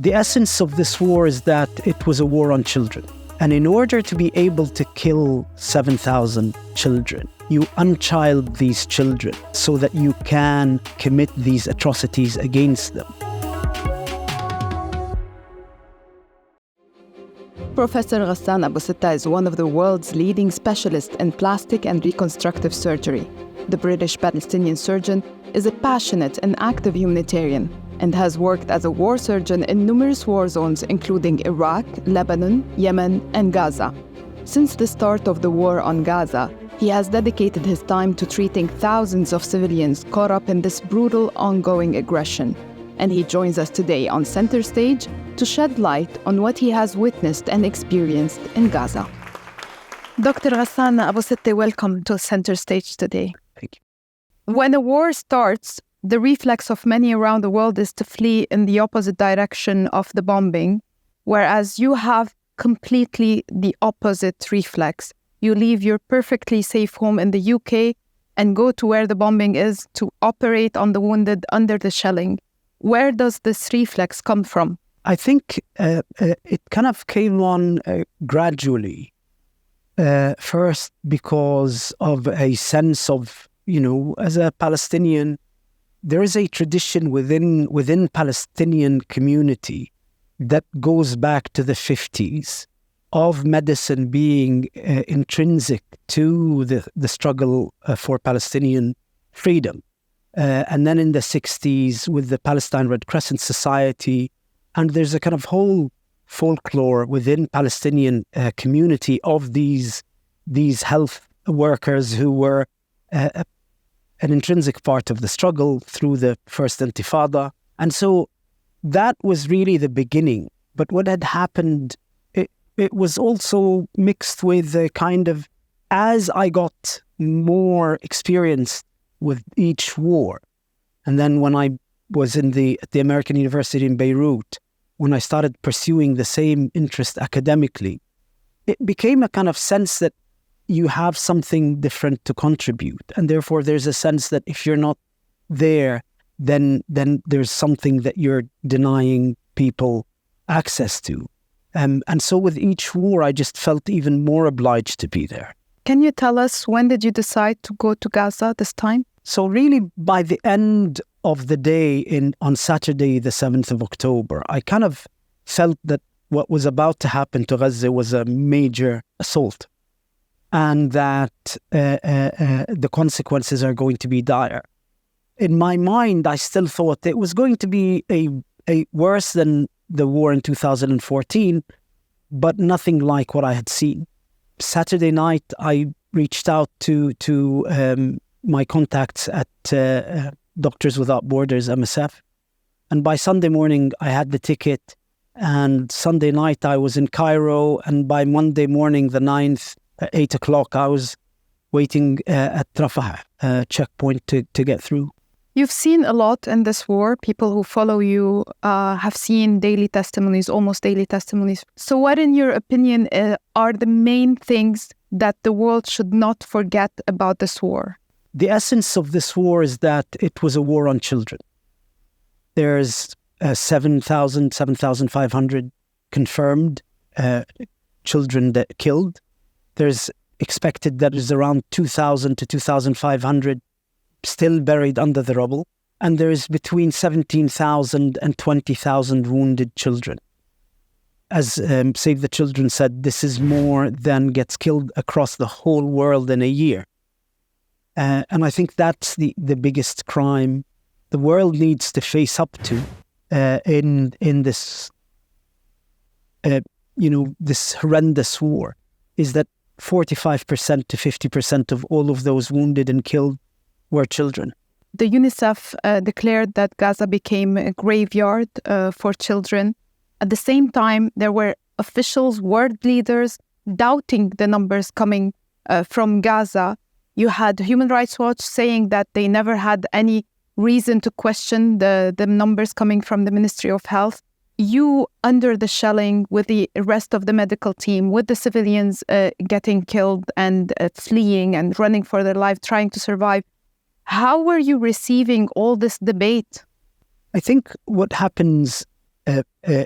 The essence of this war is that it was a war on children. And in order to be able to kill 7,000 children, you unchild these children so that you can commit these atrocities against them. Professor Ghassan Abu Sitta is one of the world's leading specialists in plastic and reconstructive surgery. The British-Palestinian surgeon is a passionate and active humanitarian and has worked as a war surgeon in numerous war zones including Iraq, Lebanon, Yemen, and Gaza. Since the start of the war on Gaza, he has dedicated his time to treating thousands of civilians caught up in this brutal ongoing aggression. And he joins us today on Center Stage to shed light on what he has witnessed and experienced in Gaza. Dr. Ghassan Abu Sitta, welcome to Center Stage today. Thank you. When a war starts, the reflex of many around the world is to flee in the opposite direction of the bombing, whereas you have completely the opposite reflex. You leave your perfectly safe home in the UK and go to where the bombing is to operate on the wounded under the shelling. Where does this reflex come from? I think it kind of came on gradually. First, because of a sense of, as a Palestinian, there is a tradition within Palestinian community that goes back to the 50s of medicine being intrinsic to the struggle for Palestinian freedom. And then in the 60s with the Palestine Red Crescent Society, and there's a kind of whole folklore within Palestinian community of these health workers who were an intrinsic part of the struggle through the first Intifada. And so that was really the beginning. But what had happened, it was also mixed with a kind of, as I got more experienced with each war, and then when I was at the American University in Beirut, when I started pursuing the same interest academically, it became a kind of sense that you have something different to contribute. And therefore, there's a sense that if you're not there, then there's something that you're denying people access to. And so with each war, I just felt even more obliged to be there. Can you tell us, when did you decide to go to Gaza this time? So really, by the end of the day on Saturday, the 7th of October, I kind of felt that what was about to happen to Gaza was a major assault, and that the consequences are going to be dire. In my mind, I still thought it was going to be a worse than the war in 2014, but nothing like what I had seen. Saturday night, I reached out to my contacts at Doctors Without Borders, MSF, and by Sunday morning, I had the ticket, and Sunday night, I was in Cairo, and by Monday morning, the 9th, at 8 o'clock, I was waiting at Rafah checkpoint to get through. You've seen a lot in this war. People who follow you have seen daily testimonies, almost daily testimonies. So what, in your opinion, are the main things that the world should not forget about this war? The essence of this war is that it was a war on children. There's 7,500 confirmed children that killed. There's expected that there's around 2,000 to 2,500 still buried under the rubble. And there is between 17,000 and 20,000 wounded children. As Save the Children said, this is more than gets killed across the whole world in a year. And I think that's the biggest crime the world needs to face up to in this, this horrendous war, is that 45% to 50% of all of those wounded and killed were children. The UNICEF declared that Gaza became a graveyard for children. At the same time, there were officials, world leaders, doubting the numbers coming from Gaza. You had Human Rights Watch saying that they never had any reason to question the numbers coming from the Ministry of Health. You, under the shelling, with the rest of the medical team, with the civilians getting killed and fleeing and running for their life, trying to survive, how were you receiving all this debate? I think what happens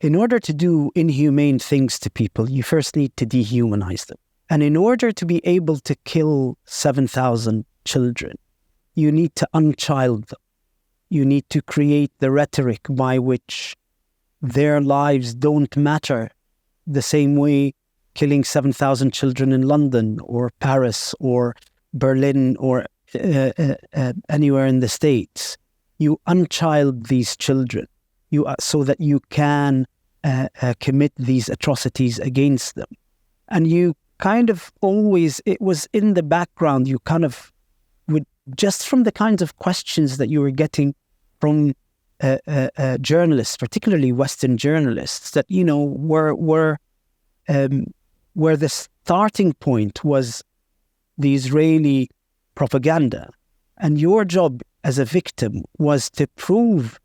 in order to do inhumane things to people, you first need to dehumanize them. And in order to be able to kill 7,000 children, you need to unchild them. You need to create the rhetoric by which their lives don't matter the same way killing 7,000 children in London or Paris or Berlin or anywhere in the States. You unchild these children so that you can commit these atrocities against them. And you kind of always, it was in the background, you kind of would, just from the kinds of questions that you were getting from journalists, particularly Western journalists, that, you know, where the starting point was the Israeli propaganda. And your job as a victim was to prove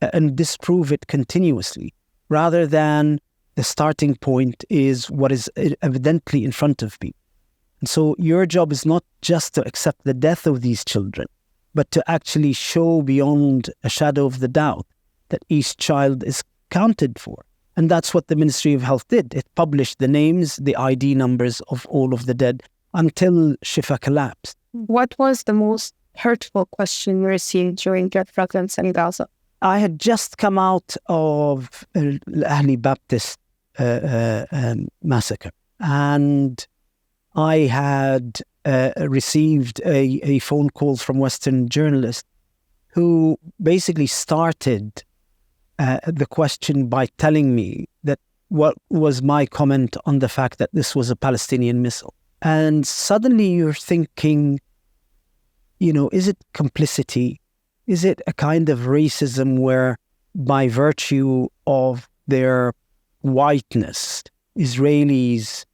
and disprove it continuously, rather than the starting point is what is evidently in front of people. And so your job is not just to accept the death of these children, but to actually show beyond a shadow of the doubt that each child is counted for. And that's what the Ministry of Health did. It published the names, the ID numbers of all of the dead until Shifa collapsed. What was the most hurtful question you received during your presence in Gaza? I had just come out of Al-Ahli Baptist massacre, and I had received a phone call from Western journalists who basically started the question by telling me that what was my comment on the fact that this was a Palestinian missile. And suddenly you're thinking, you know, is it complicity? Is it a kind of racism where, by virtue of their whiteness, Israelis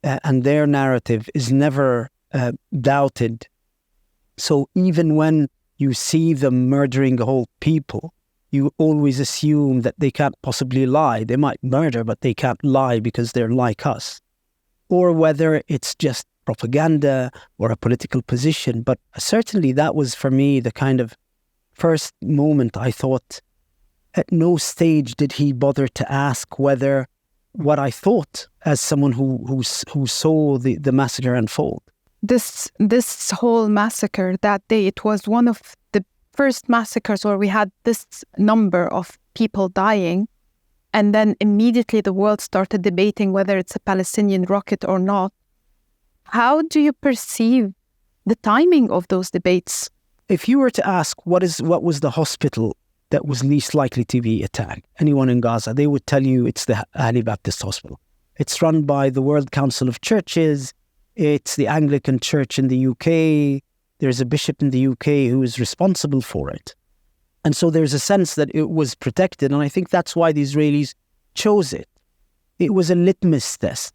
and their narrative is never doubted? So even when you see them murdering a whole people, you always assume that they can't possibly lie. They might murder, but they can't lie because they're like us. Or whether it's just propaganda or a political position. But certainly that was, for me, the kind of first moment I thought, at no stage did he bother to ask whether what I thought as someone who saw the massacre unfold. This whole massacre that day, it was one of the first massacres where we had this number of people dying, and then immediately the world started debating whether it's a Palestinian rocket or not. How do you perceive the timing of those debates? If you were to ask what was the hospital that was least likely to be attacked, anyone in Gaza, they would tell you it's the Ahli Baptist Hospital. It's run by the World Council of Churches. It's the Anglican Church in the UK. There's a bishop in the UK who is responsible for it. And so there's a sense that it was protected. And I think that's why the Israelis chose it. It was a litmus test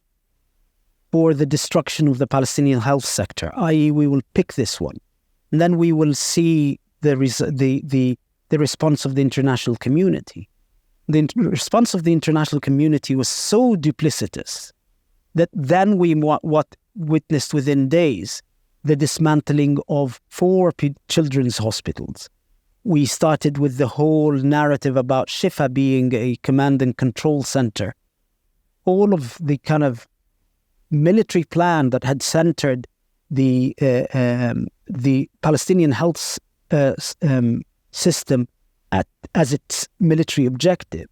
for the destruction of the Palestinian health sector, i.e. we will pick this one. And then we will see the response of the international community. The response of the international community was so duplicitous that then we witnessed within days the dismantling of 4 children's hospitals. We started with the whole narrative about Shifa being a command and control center. All of the kind of military plan that had centered the Palestinian health system as its military objective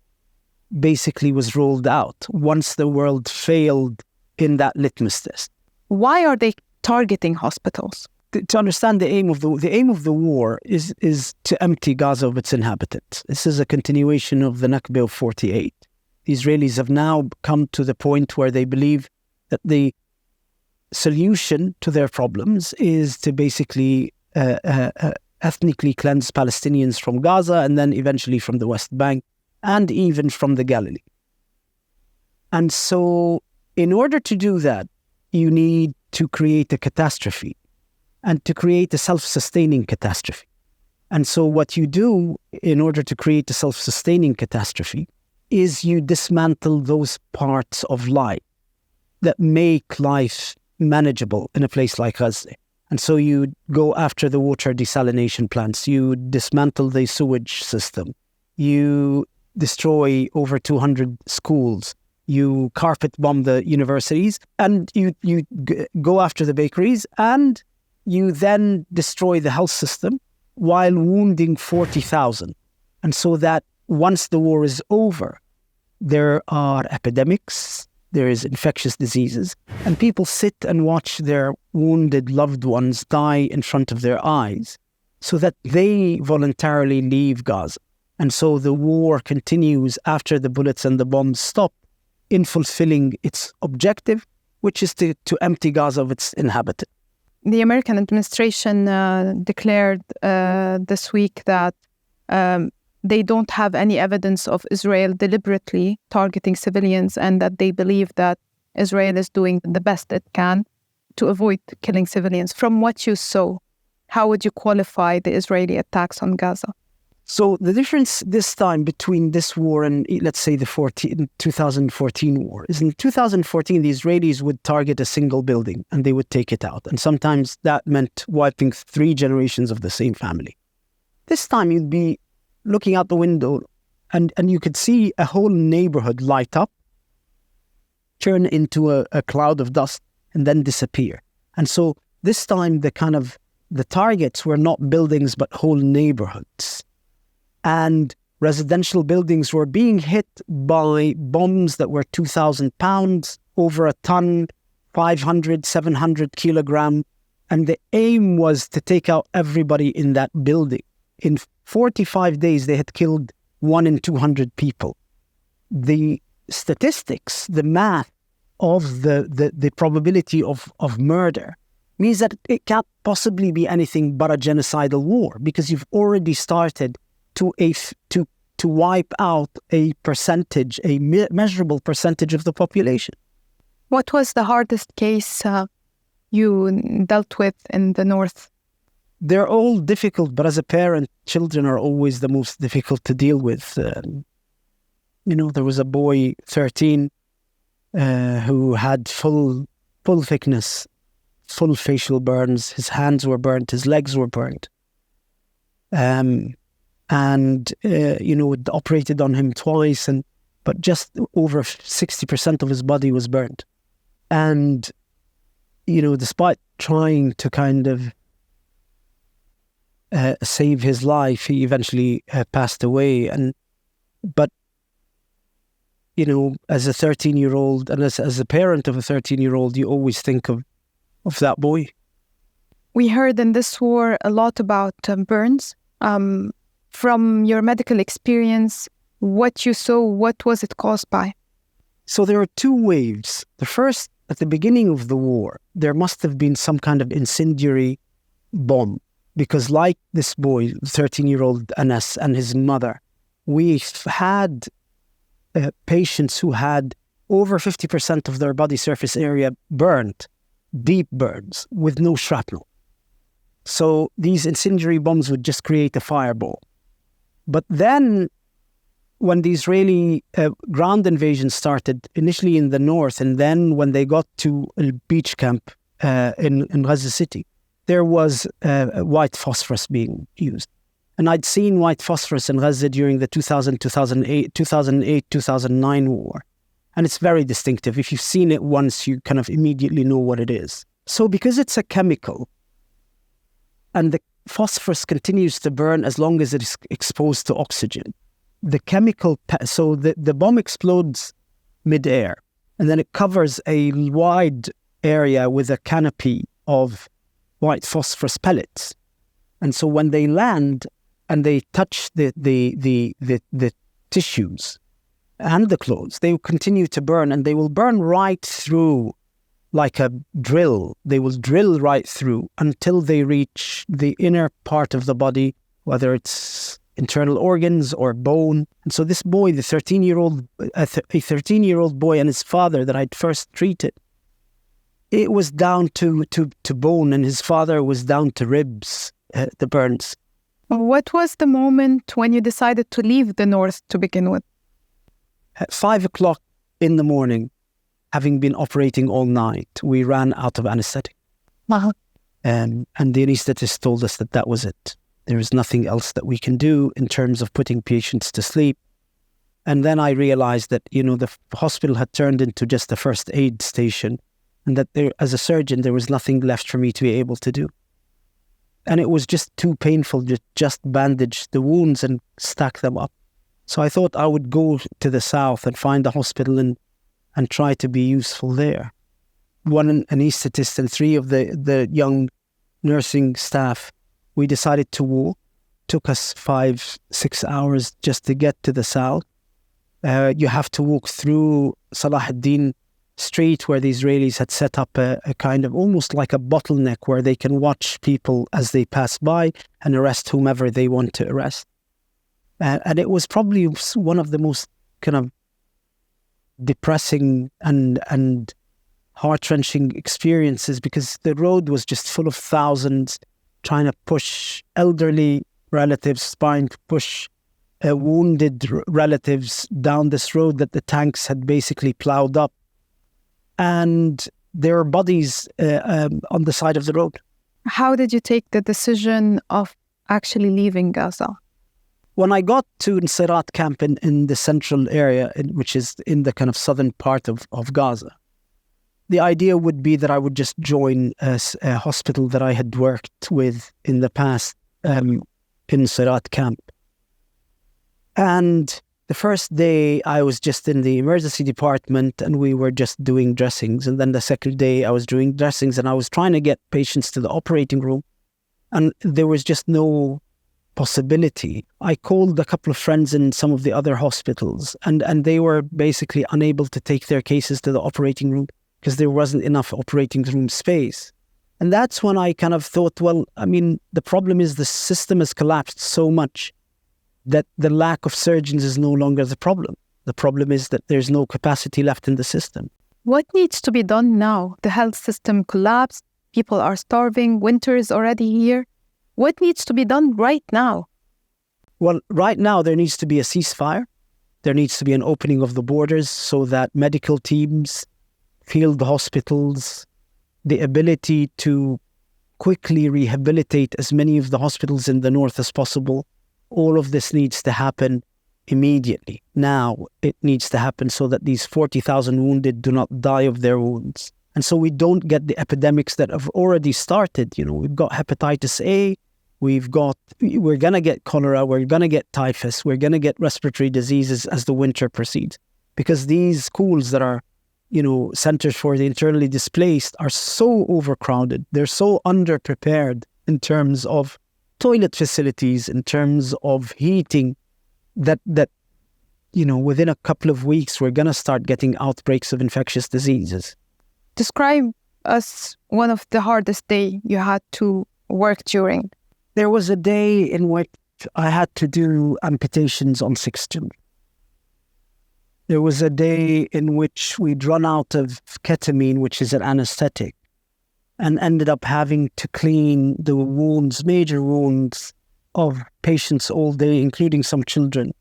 basically was rolled out once the world failed in that litmus test. Why are they targeting hospitals? To understand the aim of the war is to empty Gaza of its inhabitants. This is a continuation of the Nakba of 48. The Israelis have now come to the point where they believe that the solution to their problems is to basically ethnically cleanse Palestinians from Gaza and then eventually from the West Bank and even from the Galilee. And so in order to do that, you need to create a catastrophe and to create a self-sustaining catastrophe. And so what you do in order to create a self-sustaining catastrophe is you dismantle those parts of life that make life manageable in a place like Gaza. And so you go after the water desalination plants, you dismantle the sewage system, you destroy over 200 schools. You carpet bomb the universities, and you go after the bakeries, and you then destroy the health system while wounding 40,000. And so that once the war is over, there are epidemics, there is infectious diseases, and people sit and watch their wounded loved ones die in front of their eyes so that they voluntarily leave Gaza. And so the war continues after the bullets and the bombs stop in fulfilling its objective, which is to empty Gaza of its inhabitants. The American administration declared this week that they don't have any evidence of Israel deliberately targeting civilians, and that they believe that Israel is doing the best it can to avoid killing civilians. From what you saw, how would you qualify the Israeli attacks on Gaza? So the difference this time between this war and, let's say, the 2014 war is in 2014, the Israelis would target a single building and they would take it out. And sometimes that meant wiping 3 generations of the same family. This time you'd be looking out the window and you could see a whole neighborhood light up, turn into a cloud of dust, and then disappear. And so this time the targets were not buildings but whole neighborhoods. And residential buildings were being hit by bombs that were 2,000 pounds, over a ton, 500, 700 kilogram. And the aim was to take out everybody in that building. In 45 days, they had killed 1 in 200 people. The statistics, the math of the probability of murder means that it can't possibly be anything but a genocidal war, because you've already started to wipe out a percentage, a measurable percentage of the population. What was the hardest case you dealt with in the north? They're all difficult, but as a parent, children are always the most difficult to deal with. There was a boy, 13, who had full thickness, full facial burns. His hands were burnt, his legs were burnt. It operated on him twice, but just over 60% of his body was burnt. And, despite trying to kind of save his life, he eventually passed away. But as a 13-year-old, and as a parent of a 13-year-old, you always think of that boy. We heard in this war a lot about burns. From your medical experience, what you saw, what was it caused by? So there are 2 waves. The first, at the beginning of the war, there must have been some kind of incendiary bomb, because like this boy, 13-year-old Anas, and his mother, we've had patients who had over 50% of their body surface area burnt, deep burns, with no shrapnel. So these incendiary bombs would just create a fireball. But then when the Israeli ground invasion started, initially in the north, and then when they got to a beach camp in Gaza City, there was white phosphorus being used. And I'd seen white phosphorus in Gaza during the 2008, 2009 war. And it's very distinctive. If you've seen it once, you kind of immediately know what it is. So because it's a chemical, and the phosphorus continues to burn as long as it is exposed to oxygen, the bomb explodes mid-air, and then it covers a wide area with a canopy of white phosphorus pellets. And so when they land and they touch the tissues and the clothes, they will continue to burn, and they will burn right through like a drill. They will drill right through until they reach the inner part of the body, whether it's internal organs or bone. And so this boy, a 13-year-old boy, and his father that I'd first treated, it was down to bone, and his father was down to ribs, the burns. What was the moment when you decided to leave the north to begin with? At 5 o'clock in the morning, having been operating all night, we ran out of anesthetic. Uh-huh. And the anesthetist told us that was it. There is nothing else that we can do in terms of putting patients to sleep. And then I realized that, the hospital had turned into just a first aid station, and that there, as a surgeon, there was nothing left for me to be able to do. And it was just too painful to just bandage the wounds and stack them up. So I thought I would go to the south and find a hospital and try to be useful there. One anaesthetist and 3 of the young nursing staff, we decided to walk. Took us 5-6 hours just to get to the south. You have to walk through Salah ad-Din Street, where the Israelis had set up a kind of almost like a bottleneck where they can watch people as they pass by and arrest whomever they want to arrest. And it was probably one of the most kind of depressing and heart-wrenching experiences, because the road was just full of thousands trying to push elderly relatives, trying to push wounded relatives down this road that the tanks had basically plowed up. And there were bodies on the side of the road. How did you take the decision of actually leaving Gaza? When I got to Nusayrat camp in the central area, which is in the kind of southern part of Gaza, the idea would be that I would just join a hospital that I had worked with in the past in Nusayrat camp. And the first day I was just in the emergency department and we were just doing dressings. And then the second day I was doing dressings and I was trying to get patients to the operating room. And there was just no possibility. I called a couple of friends in some of the other hospitals and they were basically unable to take their cases to the operating room because there wasn't enough operating room space. And that's when I kind of thought, well, I mean, the problem is the system has collapsed so much that the lack of surgeons is no longer the problem. The problem is that there's no capacity left in the system. What needs to be done now? The health system collapsed, people are starving, winter is already here. What needs to be done right now? Well, right now there needs to be a ceasefire. There needs to be an opening of the borders so that medical teams, field hospitals, the ability to quickly rehabilitate as many of the hospitals in the north as possible. All of this needs to happen immediately. Now it needs to happen so that these 40,000 wounded do not die of their wounds. And so we don't get the epidemics that have already started. We've got hepatitis A, we're going to get cholera, we're going to get typhus, we're going to get respiratory diseases as the winter proceeds. Because these schools that are, centers for the internally displaced are so overcrowded. They're so underprepared in terms of toilet facilities, in terms of heating, that within a couple of weeks, we're going to start getting outbreaks of infectious diseases. Describe us one of the hardest days you had to work during. There was a day in which I had to do amputations on 6 children. There was a day in which we'd run out of ketamine, which is an anesthetic, and ended up having to clean the wounds, major wounds of patients all day, including some children,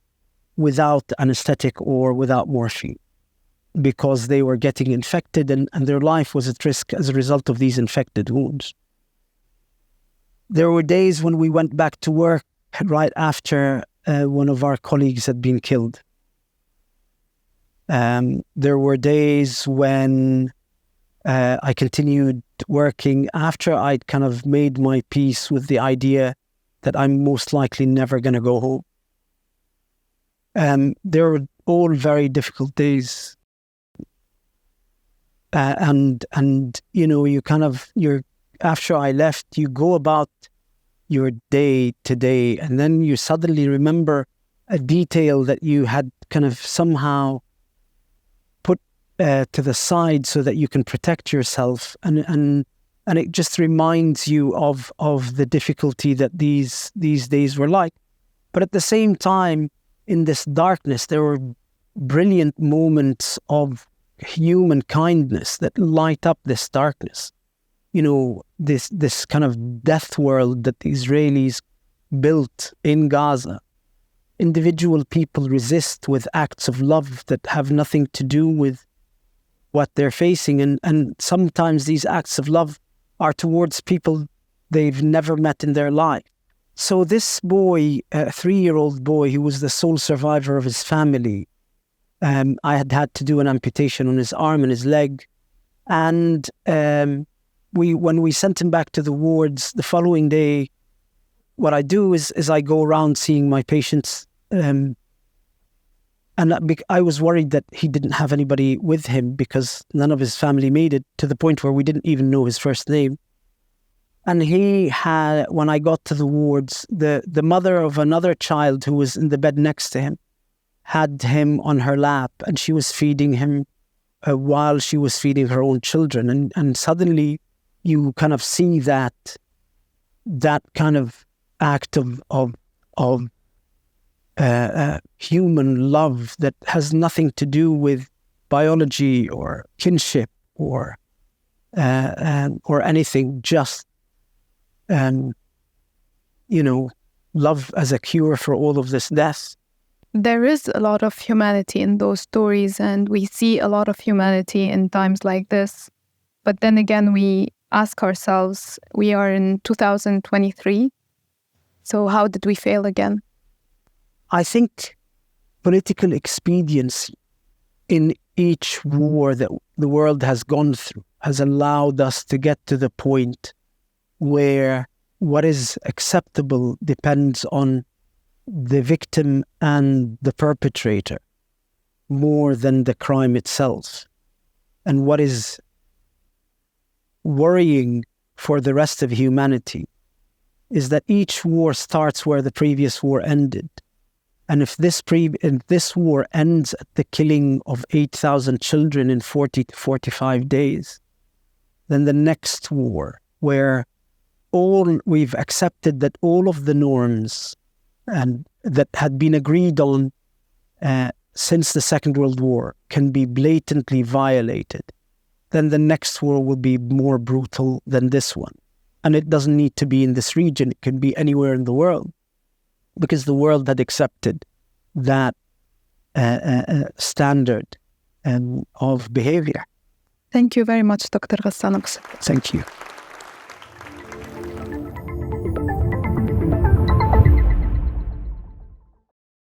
without anesthetic or without morphine, because they were getting infected and their life was at risk as a result of these infected wounds. There were days when we went back to work right after one of our colleagues had been killed. There were days when I continued working after I'd kind of made my peace with the idea that I'm most likely never going to go home. They were all very difficult days. And you're after I left, you go about your day to day, and then you suddenly remember a detail that you had kind of somehow put to the side so that you can protect yourself, and it just reminds you of the difficulty that these days were like. But at the same time, in this darkness, there were brilliant moments of human kindness that light up this darkness. This kind of death world that the Israelis built in Gaza. Individual people resist with acts of love that have nothing to do with what they're facing. And sometimes these acts of love are towards people they've never met in their life. So this boy, a 3-year-old boy who was the sole survivor of his family, I had to do an amputation on his arm and his leg. And when we sent him back to the wards the following day, what I do is I go around seeing my patients. And I was worried that he didn't have anybody with him because none of his family made it, to the point where we didn't even know his first name. And he had, when I got to the wards, the mother of another child who was in the bed next to him had him on her lap, and she was feeding him while she was feeding her own children. And suddenly you kind of see that kind of act of human love that has nothing to do with biology or kinship or anything, just love as a cure for all of this death. There is a lot of humanity in those stories, and we see a lot of humanity in times like this. But then again, we ask ourselves, we are in 2023, so how did we fail again? I think political expediency in each war that the world has gone through has allowed us to get to the point where what is acceptable depends on the victim and the perpetrator more than the crime itself. And what is worrying for the rest of humanity is that each war starts where the previous war ended. And if this war ends at the killing of 8,000 children in 40 to 45 days, then the next war, where we've accepted that all of the norms and that had been agreed on since the Second World War can be blatantly violated, then the next war will be more brutal than this one. And it doesn't need to be in this region. It can be anywhere in the world, because the world had accepted that standard of behavior. Thank you very much, Dr. Ghassan Abu Sitta. Thank you.